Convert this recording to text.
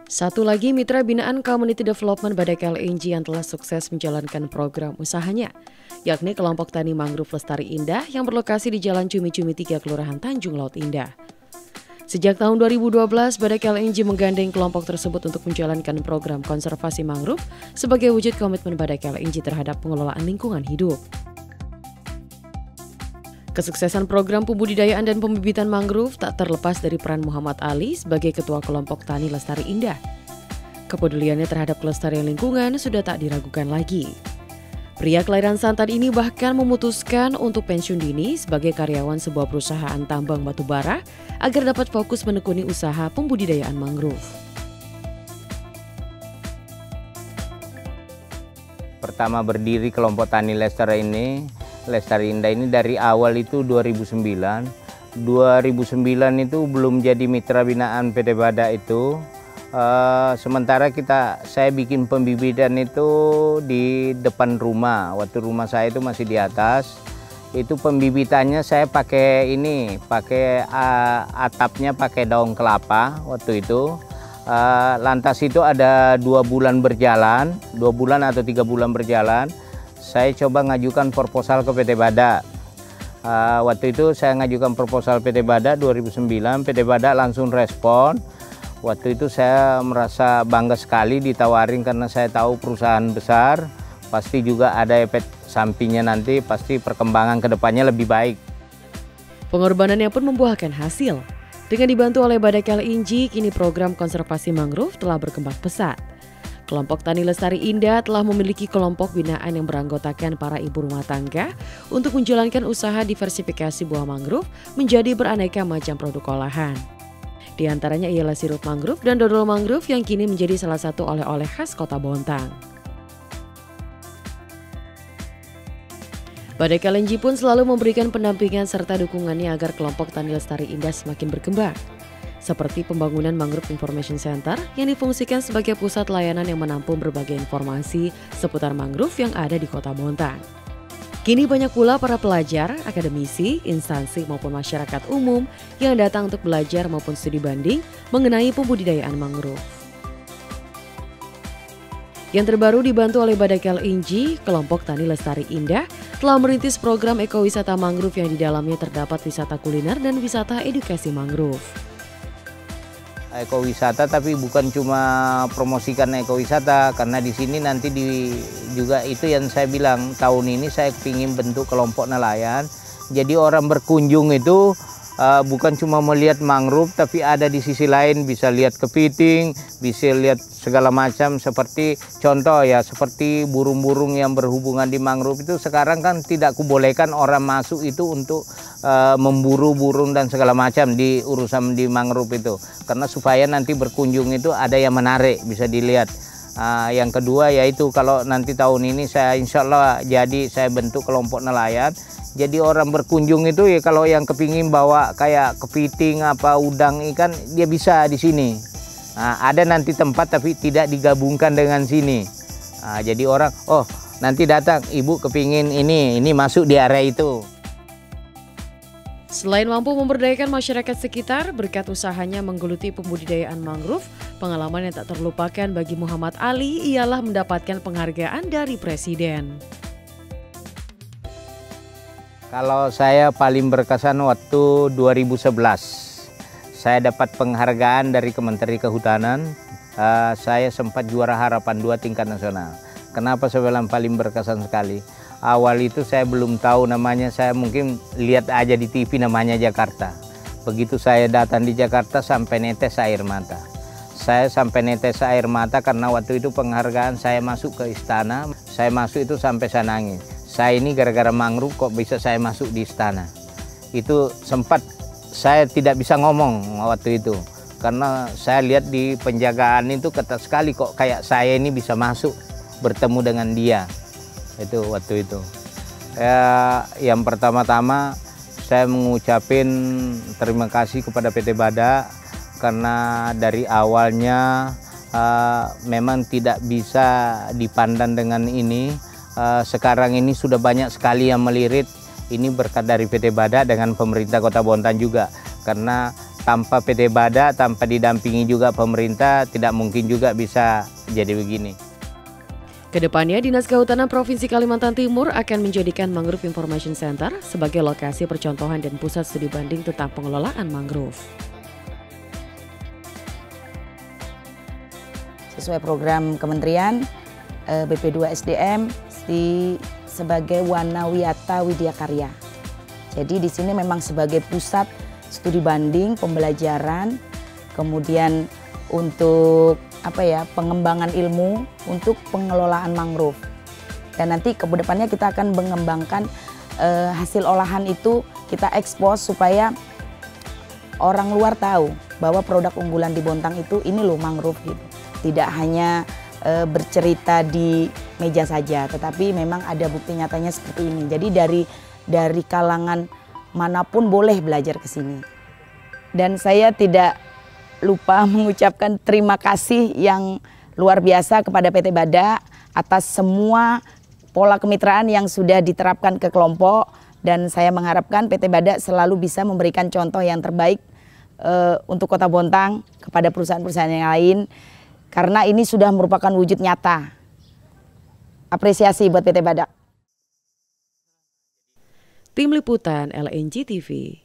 Satu lagi mitra binaan Community Development Badai KLNG yang telah sukses menjalankan program usahanya, yakni kelompok tani mangrove Lestari Indah yang berlokasi di Jalan Cumi-Cumi 3 Kelurahan Tanjung Laut Indah. Sejak tahun 2012, Badai KLNG menggandeng kelompok tersebut untuk menjalankan program konservasi mangrove sebagai wujud komitmen Badai KLNG terhadap pengelolaan lingkungan hidup. Kesuksesan program pembudidayaan dan pembibitan mangrove tak terlepas dari peran Muhammad Ali sebagai Ketua Kelompok Tani Lestari Indah. Kepeduliannya terhadap kelestarian lingkungan sudah tak diragukan lagi. Pria kelahiran Santan ini bahkan memutuskan untuk pensiun dini sebagai karyawan sebuah perusahaan tambang batubara agar dapat fokus menekuni usaha pembudidayaan mangrove. Pertama berdiri kelompok tani Lestari Indah ini dari awal itu 2009. 2009 itu belum jadi mitra binaan PT Bada itu. Sementara saya bikin pembibitan itu di depan rumah. Waktu rumah saya itu masih di atas. Itu pembibitannya saya pakai atapnya pakai daun kelapa waktu itu. Lantas itu ada 2 bulan berjalan, 2 bulan atau 3 bulan berjalan. Saya coba ngajukan proposal ke PT Bada. Waktu itu saya ngajukan proposal PT Bada 2009, PT Bada langsung respon. Waktu itu saya merasa bangga sekali ditawarin karena saya tahu perusahaan besar, pasti juga ada efek sampingnya nanti, pasti perkembangan kedepannya lebih baik. Pengorbanannya pun membuahkan hasil. Dengan dibantu oleh Badai KLNG, kini program konservasi mangrove telah berkembang pesat. Kelompok Tani Lestari Indah telah memiliki kelompok binaan yang beranggotakan para ibu rumah tangga untuk menjalankan usaha diversifikasi buah mangrove menjadi beraneka macam produk olahan. Di antaranya ialah sirup mangrove dan dodol mangrove yang kini menjadi salah satu oleh-oleh khas Kota Bontang. Badai KLNG pun selalu memberikan pendampingan serta dukungannya agar kelompok Tani Lestari Indah semakin berkembang. Seperti pembangunan Mangrove Information Center yang difungsikan sebagai pusat layanan yang menampung berbagai informasi seputar mangrove yang ada di Kota Bontang. Kini banyak pula para pelajar, akademisi, instansi maupun masyarakat umum yang datang untuk belajar maupun studi banding mengenai pembudidayaan mangrove. Yang terbaru dibantu oleh Badai KLNG, kelompok Tani Lestari Indah telah merintis program ekowisata mangrove yang di dalamnya terdapat wisata kuliner dan wisata edukasi mangrove. Ekowisata, tapi bukan cuma promosikan ekowisata, karena di sini nanti juga itu yang saya bilang, tahun ini saya ingin bentuk kelompok nelayan. Jadi orang berkunjung itu bukan cuma melihat mangrove, tapi ada di sisi lain bisa lihat kepiting, bisa lihat segala macam, seperti contoh ya, seperti burung-burung yang berhubungan di mangrove itu sekarang kan tidak kubolehkan orang masuk itu untuk memburu burung dan segala macam di urusan di mangrove itu, karena supaya nanti berkunjung itu ada yang menarik bisa dilihat. Yang kedua yaitu kalau nanti tahun ini saya insya Allah saya bentuk kelompok nelayan. Jadi orang berkunjung itu ya kalau yang kepingin bawa kayak kepiting apa udang ikan dia bisa di sini. Ada nanti tempat tapi tidak digabungkan dengan sini. Jadi orang nanti datang ibu kepingin ini masuk di area itu. Selain mampu memberdayakan masyarakat sekitar, berkat usahanya menggeluti pembudidayaan mangrove, pengalaman yang tak terlupakan bagi Muhammad Ali ialah mendapatkan penghargaan dari Presiden. Kalau saya paling berkesan waktu 2011, saya dapat penghargaan dari Kementerian Kehutanan. Saya sempat juara harapan 2 tingkat nasional. Kenapa saya bilang paling berkesan sekali? Awal itu saya belum tahu namanya, saya mungkin lihat aja di TV namanya Jakarta. Begitu saya datang di Jakarta sampai netes air mata. Saya sampai netes air mata karena waktu itu penghargaan saya masuk ke istana. Saya masuk itu sampai saya nangis. Saya ini gara-gara mangrove kok bisa saya masuk di istana. Itu sempat saya tidak bisa ngomong waktu itu. Karena saya lihat di penjagaan itu ketat sekali kok kayak saya ini bisa masuk bertemu dengan dia. Itu waktu itu. Yang pertama-tama saya mengucapin terima kasih kepada PT Bada karena dari awalnya memang tidak bisa dipandang dengan ini. Sekarang ini sudah banyak sekali yang melirik. Ini berkat dari PT Bada dengan pemerintah Kota Bontang juga. Karena Tanpa PT Badak, tanpa didampingi juga pemerintah, tidak mungkin juga bisa jadi begini. Kedepannya, Dinas Kehutanan Provinsi Kalimantan Timur akan menjadikan Mangrove Information Center sebagai lokasi percontohan dan pusat studi banding tentang pengelolaan mangrove. Sesuai program kementerian, BP2 SDM sebagai Wanawiyata Widya Karya. Jadi di sini memang sebagai pusat studi banding, pembelajaran, kemudian untuk pengembangan ilmu untuk pengelolaan mangrove. Dan nanti ke depannya kita akan mengembangkan hasil olahan itu kita ekspos supaya orang luar tahu bahwa produk unggulan di Bontang itu ini loh mangrove gitu. Tidak hanya bercerita di meja saja, tetapi memang ada bukti nyatanya seperti ini. Jadi dari kalangan manapun boleh belajar ke sini. Dan saya tidak lupa mengucapkan terima kasih yang luar biasa kepada PT Badak atas semua pola kemitraan yang sudah diterapkan ke kelompok, dan saya mengharapkan PT Badak selalu bisa memberikan contoh yang terbaik untuk Kota Bontang kepada perusahaan-perusahaan yang lain, karena ini sudah merupakan wujud nyata. Apresiasi buat PT Badak. Tim Liputan LNG TV.